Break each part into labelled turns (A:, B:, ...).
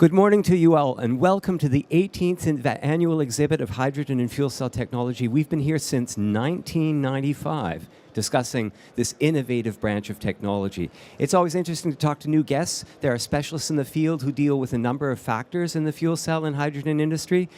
A: Good morning to you all, and welcome to the 18th annual exhibit of hydrogen and fuel cell technology. We've been here since 1995, discussing this innovative branch of technology. It's always interesting to talk to new guests. There are specialists in the field who deal with a number of factors in the fuel cell and hydrogen industry.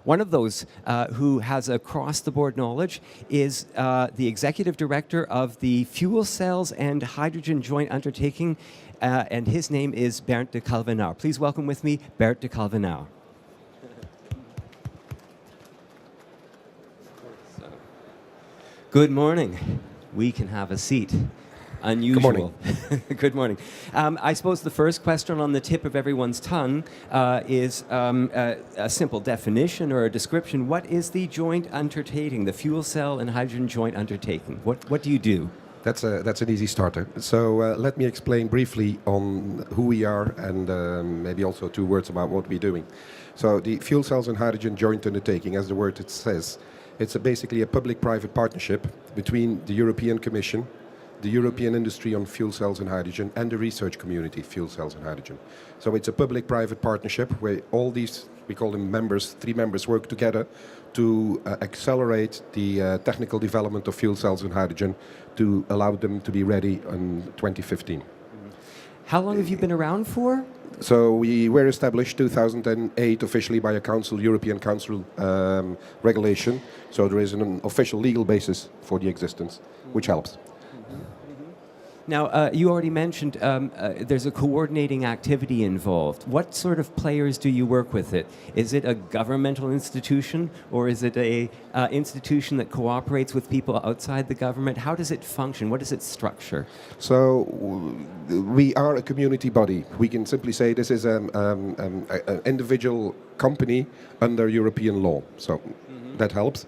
A: One of those who has across-the-board knowledge is the Executive Director of the Fuel Cells and Hydrogen Joint Undertaking, and his name is Bert de Colvenaer. Please welcome with me Bert de Colvenaer. Good morning. We can have a seat. Unusual.
B: Good morning.
A: Good morning. I suppose the first question on the tip of everyone's tongue is a simple definition or a description. What is the joint undertaking, the fuel cell and hydrogen joint undertaking? What do you do?
B: That's an easy starter. So let me explain briefly on who we are and maybe also 2 words about what we're doing. So the Fuel Cells and Hydrogen Joint Undertaking, as the word it says, it's basically a public-private partnership between the European Commission, the European industry on fuel cells and hydrogen, and the research community, fuel cells and hydrogen. So it's a public-private partnership where all these, we call them members, 3 members work together to accelerate the technical development of fuel cells and hydrogen to allow them to be ready in 2015.
A: How long have you been around for?
B: So we were established 2008 officially by a council, European Council regulation. So there is an official legal basis for the existence, which helps.
A: Now, you already mentioned there's a coordinating activity involved. What sort of players do you work with it? Is it a governmental institution, or is it a institution that cooperates with people outside the government? How does it function? What is its structure?
B: So we are a community body. We can simply say this is an individual company under European law. So that helps.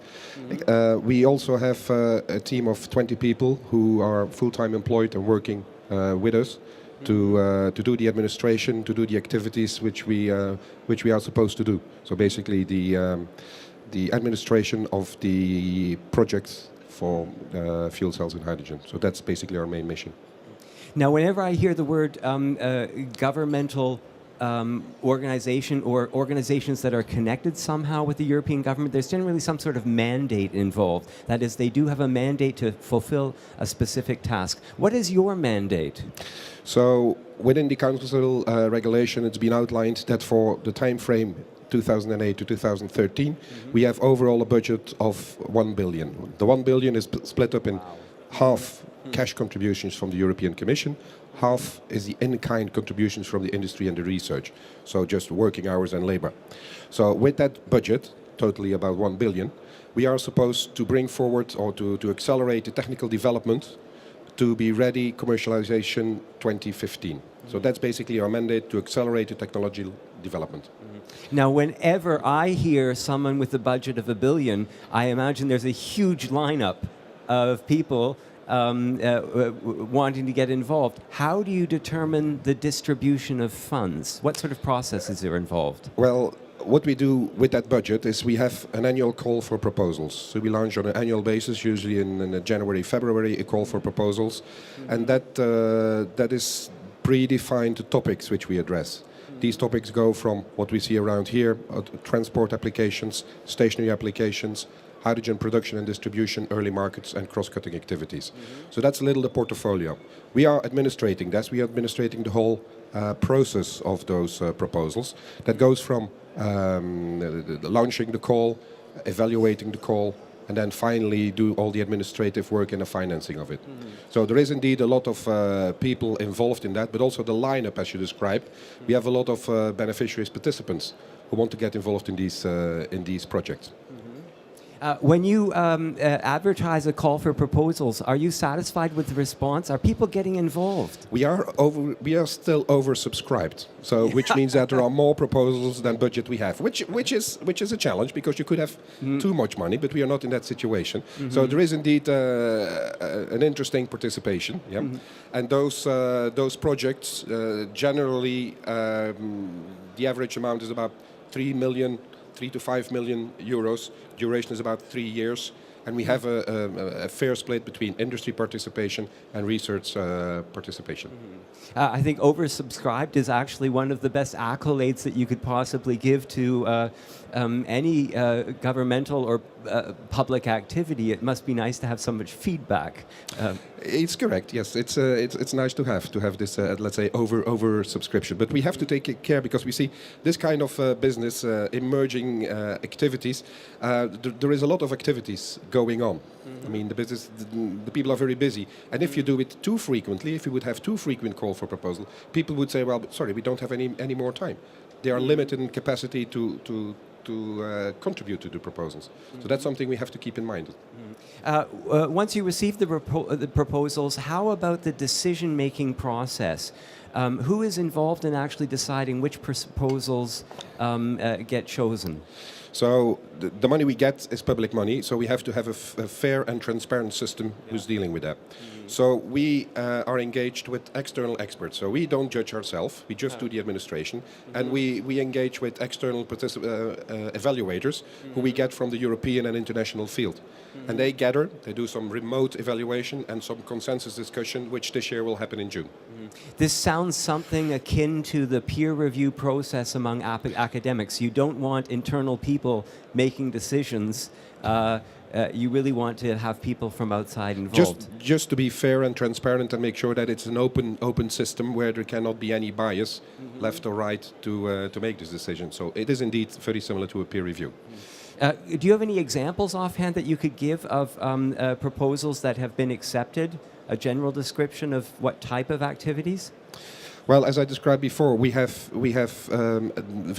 B: We also have a team of 20 people who are full-time employed and working with us to do the administration, to do the activities which we are supposed to do. So basically the administration of the projects for fuel cells and hydrogen. So that's basically our main mission.
A: Now, whenever I hear the word governmental organization or organizations that are connected somehow with the European government, there's generally some sort of mandate involved. That is, they do have a mandate to fulfill a specific task. What is your mandate?
B: So within the council regulation, it's been outlined that for the time frame 2008 to 2013, we have overall a budget of 1 billion. The 1 billion is split up in half cash contributions from the European Commission, half is the in-kind contributions from the industry and the research, so just working hours and labor. So with that budget, totally about 1 billion, we are supposed to bring forward or to accelerate the technical development to be ready commercialization 2015. So that's basically our mandate, to accelerate the technology development.
A: Now, whenever I hear someone with a budget of 1 billion, I imagine there's a huge lineup of people wanting to get involved. How do you determine the distribution of funds? What sort of processes are involved?
B: Well, what we do with that budget is we have an annual call for proposals. So we launch on an annual basis, usually in January, February, a call for proposals. And that is predefined topics which we address. These topics go from what we see around here, transport applications, stationary applications, hydrogen production and distribution, early markets, and cross-cutting activities. So that's a little the portfolio. We are administrating that. We are administrating the whole process of those proposals. That goes from launching the call, evaluating the call, and then finally do all the administrative work and the financing of it. So there is indeed a lot of people involved in that, but also the lineup, as you described. We have a lot of beneficiaries, participants, who want to get involved in these projects.
A: When you advertise a call for proposals, are you satisfied with the response? Are people getting involved?
B: We are still oversubscribed, so which means that there are more proposals than budget we have, which is a challenge, because you could have too much money, but we are not in that situation. So there is indeed an interesting participation, and those projects generally the average amount is about 3 to 5 million euros. Duration is about 3 years, and we have a fair split between industry participation and research participation.
A: I think oversubscribed is actually one of the best accolades that you could possibly give to any governmental or public activity. It must be nice to have so much feedback.
B: It's correct. Yes, it's nice to have this let's say over subscription. But we have to take care because we see this kind of business emerging activities. There is a lot of activities going on. I mean, the people are very busy, and if you do it too frequently, if you would have too frequent call for proposal, people would say, well, sorry, we don't have any more time. They are limited in capacity to contribute to the proposals. So that's something we have to keep in mind.
A: Once you receive the proposals, how about the decision-making process? Who is involved in actually deciding which proposals get chosen?
B: So the money we get is public money, so we have to have a fair and transparent system who's dealing with that. So we are engaged with external experts. So we don't judge ourselves, we just do the administration. And we engage with external evaluators who we get from the European and international field. And they gather, they do some remote evaluation and some consensus discussion, which this year will happen in June.
A: This sounds something akin to the peer review process among academics. You don't want internal people making decisions. You really want to have people from outside involved.
B: Just to be fair and transparent and make sure that it's an open system where there cannot be any bias, left or right, to make this decision. So it is indeed very similar to a peer review.
A: Do you have any examples offhand that you could give of proposals that have been accepted? A general description of what type of activities?
B: Well, as I described before, we have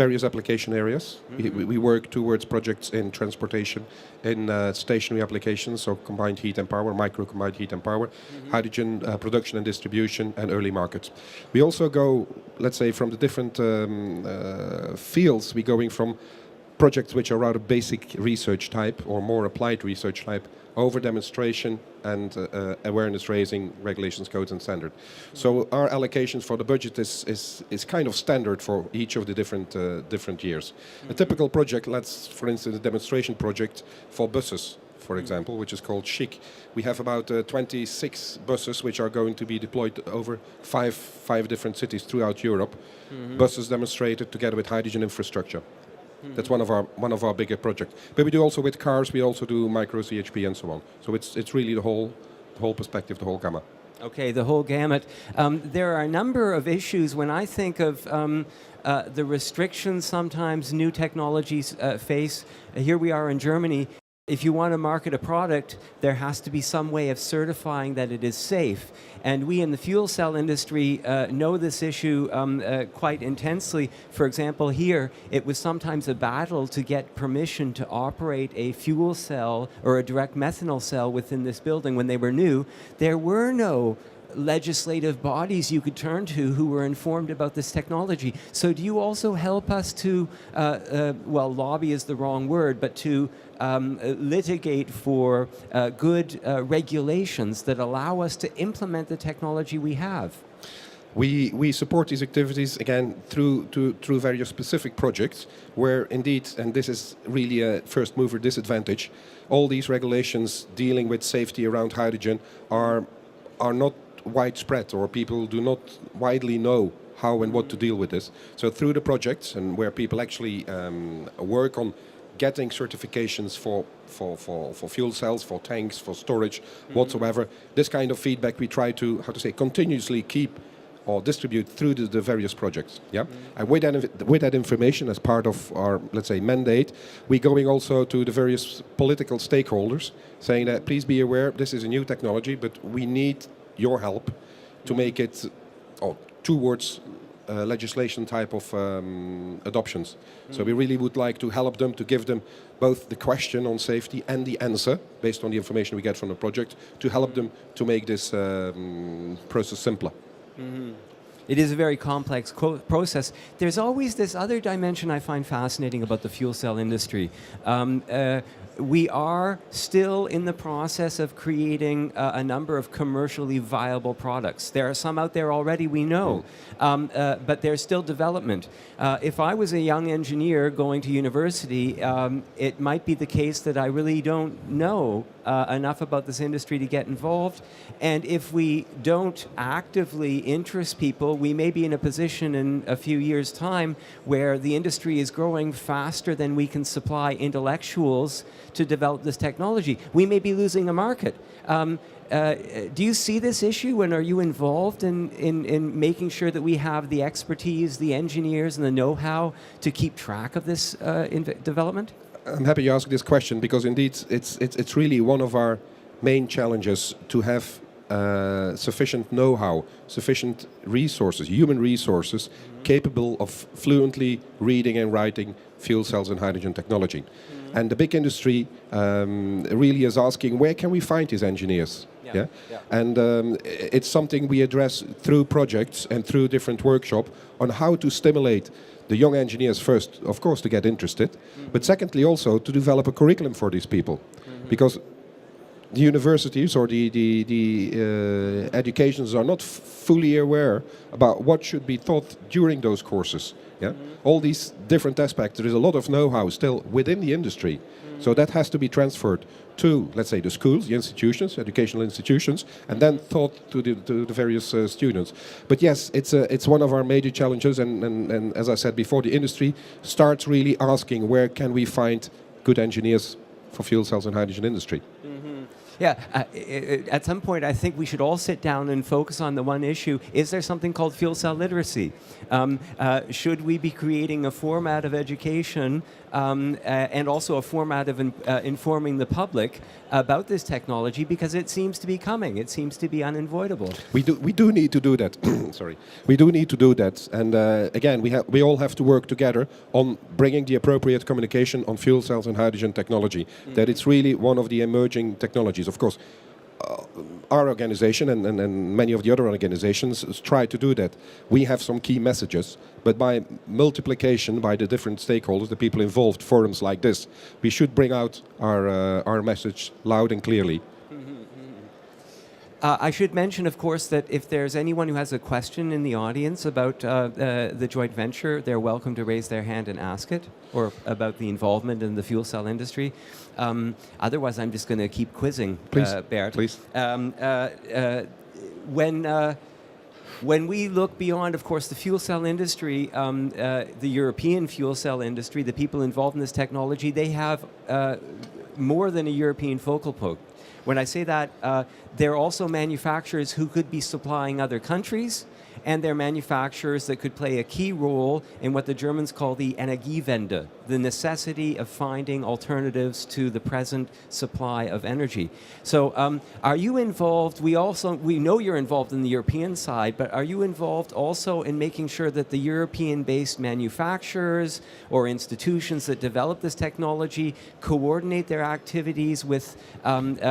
B: various application areas. We work towards projects in transportation, in stationary applications, so combined heat and power, micro combined heat and power, hydrogen production and distribution, and early markets. We also go, let's say, from the different fields. We're going from projects which are rather basic research type or more applied research type over demonstration and awareness raising, regulations, codes and standard. So our allocations for the budget is kind of standard for each of the different years. A typical project, let's for instance a demonstration project for buses, for example, which is called CHIC. We have about 26 buses which are going to be deployed over five different cities throughout Europe. Buses demonstrated together with hydrogen infrastructure. That's one of our bigger projects. But we do also with cars. We also do micro CHP and so on. So it's really the whole perspective, the whole gamut.
A: Okay, the whole gamut. There are a number of issues when I think of the restrictions sometimes new technologies face. Here we are in Germany. If you want to market a product, there has to be some way of certifying that it is safe. And we in the fuel cell industry know this issue quite intensely. For example, here, it was sometimes a battle to get permission to operate a fuel cell or a direct methanol cell within this building when they were new. There were no legislative bodies you could turn to who were informed about this technology. So do you also help us to, well, lobby is the wrong word, but to litigate for good regulations that allow us to implement the technology we have?
B: We support these activities, again, through various specific projects where indeed, and this is really a first mover disadvantage, all these regulations dealing with safety around hydrogen are not widespread, or people do not widely know how and what to deal with this. So through the projects and where people actually work on getting certifications for fuel cells, for tanks, for storage, whatsoever, this kind of feedback we try to, continuously keep or distribute through the various projects. Yeah, and with that information as part of our, let's say, mandate, we're going also to the various political stakeholders, saying that please be aware this is a new technology, but we need your help to make it towards legislation type of adoptions. So we really would like to help them, to give them both the question on safety and the answer based on the information we get from the project, to help them to make this process simpler.
A: It is a very complex process. There's always this other dimension I find fascinating about the fuel cell industry. We are still in the process of creating a number of commercially viable products. There are some out there already, we know, but there's still development. If I was a young engineer going to university, it might be the case that I really don't know enough about this industry to get involved. And if we don't actively interest people, we may be in a position in a few years' time where the industry is growing faster than we can supply intellectuals to develop this technology. We may be losing a market. Do you see this issue, and are you involved in making sure that we have the expertise, the engineers, and the know-how to keep track of this development?
B: I'm happy you asked this question, because indeed it's really one of our main challenges to have sufficient know-how, sufficient resources, human resources, capable of fluently reading and writing fuel cells and hydrogen technology. And the big industry really is asking, where can we find these engineers? Yeah. And it's something we address through projects and through different workshops on how to stimulate the young engineers first, of course, to get interested, but secondly also to develop a curriculum for these people. Because the universities or the educations are not fully aware about what should be taught during those courses. Yeah? All these different aspects, there is a lot of know-how still within the industry. So that has to be transferred to, let's say, the schools, the institutions, educational institutions, and then taught to the various students. But yes, it's one of our major challenges, and as I said before, the industry starts really asking, where can we find good engineers for fuel cells and hydrogen industry?
A: Yeah, at some point I think we should all sit down and focus on the one issue. Is there something called fuel cell literacy? Should we be creating a format of education and also a format of informing the public about this technology, because it seems to be coming. It seems to be unavoidable.
B: We do need to do that. Sorry, we do need to do that. And again, we all have to work together on bringing the appropriate communication on fuel cells and hydrogen technology. That it's really one of the emerging technologies. Of course, our organization and many of the other organizations try to do that. We have some key messages, but by multiplication, by the different stakeholders, the people involved, forums like this, we should bring out our message loud and clearly.
A: I should mention, of course, that if there's anyone who has a question in the audience about the joint venture, they're welcome to raise their hand and ask it, or about the involvement in the fuel cell industry. Otherwise, I'm just going to keep quizzing, Bert.
B: Please.
A: When we look beyond, of course, the fuel cell industry, the European fuel cell industry, the people involved in this technology, they have more than a European focal point. When I say that, they're also manufacturers who could be supplying other countries, and they're manufacturers that could play a key role in what the Germans call the Energiewende, the necessity of finding alternatives to the present supply of energy. So are you involved, we know you're involved in the European side, but are you involved also in making sure that the European-based manufacturers or institutions that develop this technology coordinate their activities with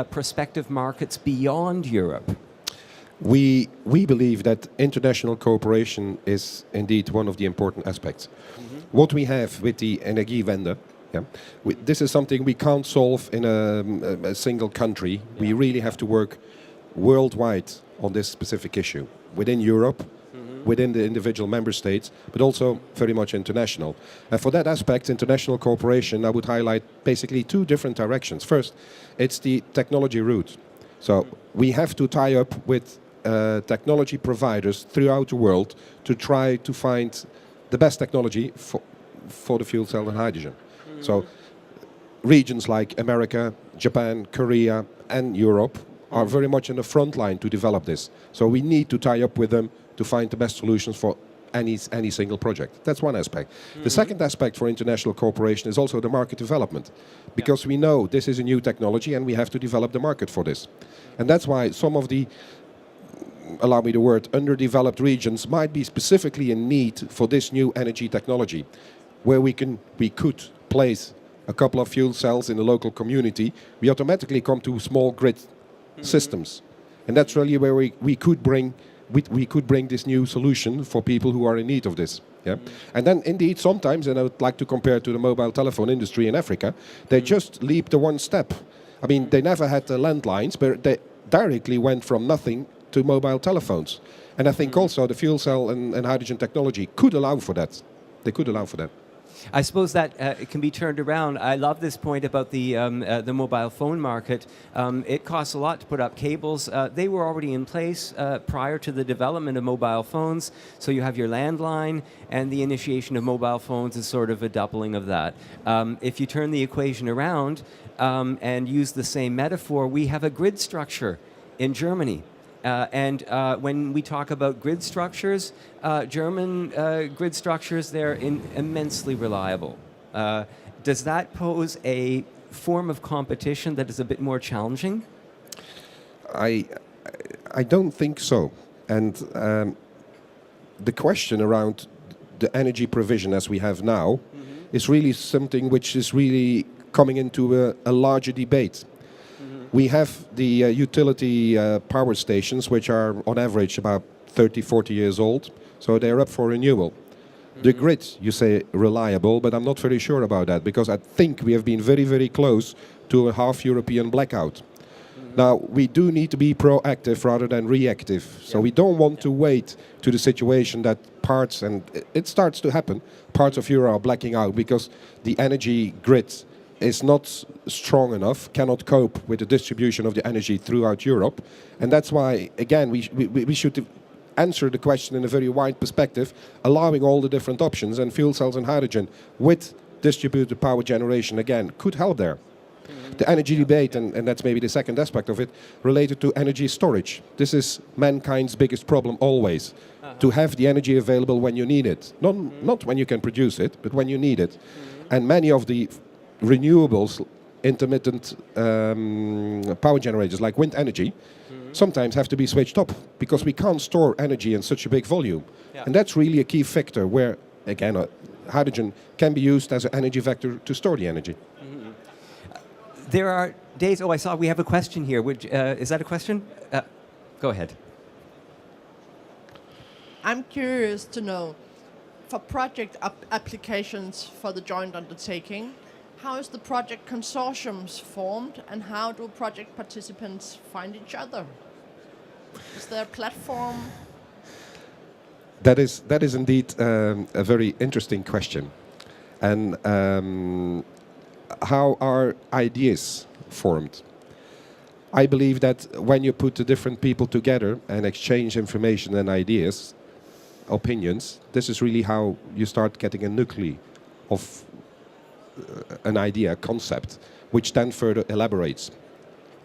A: prospective markets beyond Europe?
B: We believe that international cooperation is indeed one of the important aspects. What we have with the Energiewende, this is something we can't solve in a single country. We really have to work worldwide on this specific issue, within Europe, within the individual member states, but also very much international. And for that aspect, international cooperation, I would highlight basically two different directions. First, it's the technology route. So we have to tie up with technology providers throughout the world to try to find the best technology for the fuel cell and hydrogen. So regions like America, Japan, Korea and Europe are very much in the front line to develop this. So we need to tie up with them to find the best solutions for any single project. That's one aspect. The second aspect for international cooperation is also the market development, because we know this is a new technology and we have to develop the market for this. And that's why some of the, allow me the word, underdeveloped regions might be specifically in need for this new energy technology, where we could place a couple of fuel cells in the local community. We automatically come to small grid systems. And that's really where we could bring we could bring this new solution for people who are in need of this. Yeah? And then indeed sometimes, and I would like to compare to the mobile telephone industry in Africa, they just leaped the one step. I mean, they never had the landlines, but they directly went from nothing to mobile telephones. And I think also the fuel cell and hydrogen technology could allow for that. They could allow for that.
A: I suppose that it can be turned around. I love this point about the mobile phone market. It costs a lot to put up cables. They were already in place prior to the development of mobile phones. So you have your landline, and the initiation of mobile phones is sort of a doubling of that. If you turn the equation around and use the same metaphor, we have a grid structure in Germany. And when we talk about grid structures, German grid structures, they're immensely reliable. Does that pose a form of competition that is a bit more challenging?
B: I don't think so. And the question around the energy provision as we have now is really something which is really coming into a larger debate. We have the utility power stations, which are on average about 30, 40 years old, so they're up for renewal. The grid, you say reliable, but I'm not very sure about that, because I think we have been very, very close to a half European blackout. Now, we do need to be proactive rather than reactive. So we don't want to wait to the situation that parts, and it starts to happen, parts of Europe are blacking out because the energy grid is not strong enough, cannot cope with the distribution of the energy throughout Europe. And that's why, again, we should answer the question in a very wide perspective, allowing all the different options, and fuel cells and hydrogen with distributed power generation, again, could help there. The energy debate, and that's maybe the second aspect of it, related to energy storage. This is mankind's biggest problem always, to have the energy available when you need it. Not when you can produce it, but when you need it. And many of the renewables, intermittent power generators like wind energy, sometimes have to be switched up because we can't store energy in such a big volume. And that's really a key factor where, again, hydrogen can be used as an energy vector to store the energy.
A: There are days, I saw we have a question here. Is that a question? Go ahead.
C: I'm curious to know, for project applications for the joint undertaking, how is the project consortiums formed, and how do project participants find each other? Is there a platform?
B: That is indeed a very interesting question. And how are ideas formed? I believe that when you put the different people together and exchange information and ideas, opinions, this is really how you start getting a nucleus of an idea, a concept, which then further elaborates.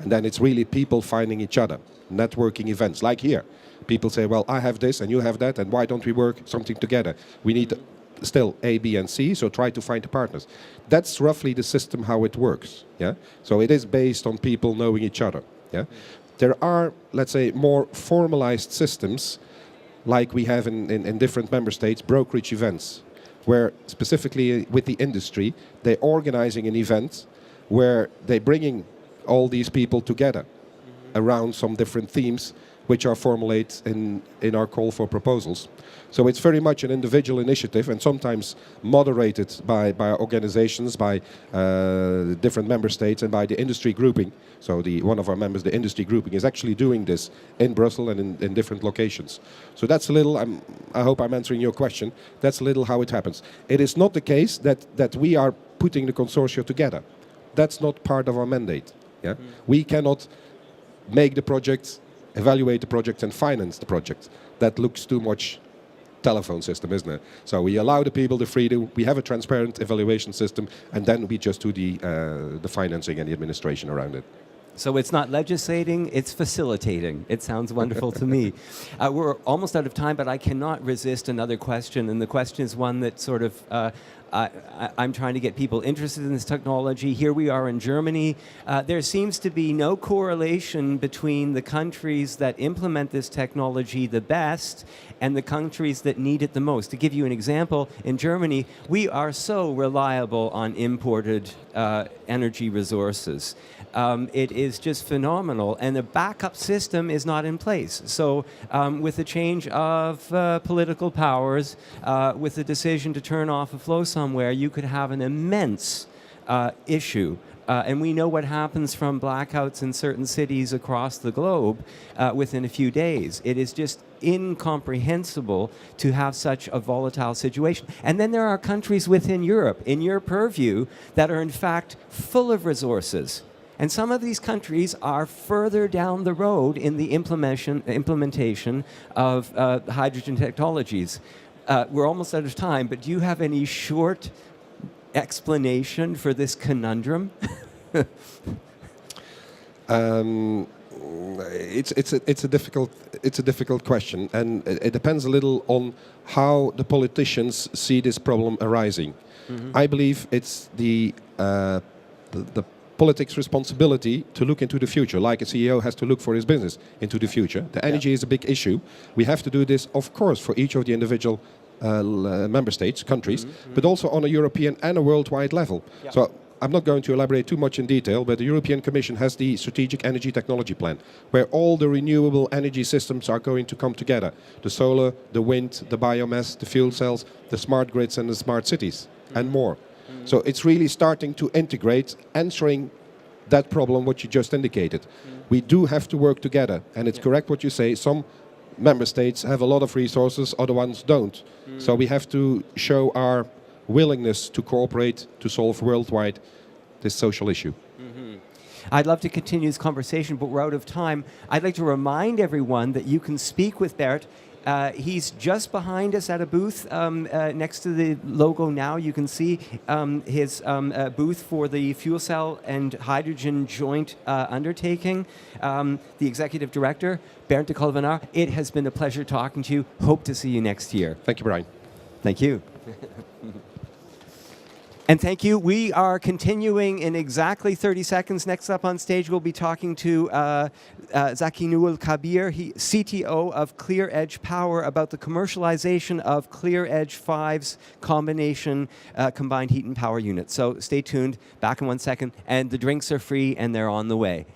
B: And then it's really people finding each other, networking events, like here. People say, well, I have this and you have that, and why don't we work something together? We need still A, B, and C, so try to find the partners. That's roughly the system how it works. Yeah. So it is based on people knowing each other. Yeah. There are, let's say, more formalized systems, like we have in different member states, brokerage events, where specifically with the industry, they're organizing an event where they're bringing all these people together around some different themes which are formulated in our call for proposals. So it's very much an individual initiative, and sometimes moderated by organizations, by different member states, and by the industry grouping. So one of our members, the industry grouping, is actually doing this in Brussels and in different locations. So that's a little, I hope I'm answering your question, that's a little how it happens. It is not the case that we are putting the consortia together. That's not part of our mandate. Yeah? We cannot make the project, evaluate the project, and finance the project. That looks too much telephone system, isn't it? So we allow the people the freedom, we have a transparent evaluation system, and then we just do the financing and the administration around it.
A: So it's not legislating, it's facilitating. It sounds wonderful to me. We're almost out of time, but I cannot resist another question, and the question is one that sort of I'm trying to get people interested in this technology. Here we are in Germany. There seems to be no correlation between the countries that implement this technology the best and the countries that need it the most. To give you an example, in Germany, we are so reliable on imported energy resources. It is just phenomenal, and the backup system is not in place. So with the change of political powers, with the decision to turn off a flow somewhere, you could have an immense issue. And we know what happens from blackouts in certain cities across the globe within a few days. It is just incomprehensible to have such a volatile situation. And then there are countries within Europe, in your purview, that are in fact full of resources. And some of these countries are further down the road in the implementation of hydrogen technologies. We're almost out of time, but do you have any short explanation for this conundrum?
B: It's a difficult question, and it depends a little on how the politicians see this problem arising. Mm-hmm. I believe it's the politics' responsibility to look into the future, like a CEO has to look for his business into the future. The energy is a big issue. We have to do this, of course, for each of the individual member states, countries, but also on a European and a worldwide level. Yeah. So I'm not going to elaborate too much in detail, but the European Commission has the Strategic Energy Technology Plan, where all the renewable energy systems are going to come together. The solar, the wind, the biomass, the fuel cells, the smart grids and the smart cities, and more. So it's really starting to integrate, answering that problem what you just indicated. We do have to work together, and it's correct what you say. Some member states have a lot of resources, other ones don't. So we have to show our willingness to cooperate to solve worldwide this social issue.
A: I'd love to continue this conversation, but we're out of time. I'd like to remind everyone that you can speak with Bert. He's just behind us at a booth next to the logo now. You can see his booth for the fuel cell and hydrogen joint undertaking. The executive director, Bert de Colvenaer. It has been a pleasure talking to you. Hope to see you next year.
B: Thank you, Brian.
A: Thank you. And thank you. We are continuing in exactly 30 seconds. Next up on stage, we'll be talking to Zaki Noul Kabir, CTO of Clear Edge Power, about the commercialization of Clear Edge 5's combination combined heat and power unit. So stay tuned. Back in 1 second. And the drinks are free, and they're on the way.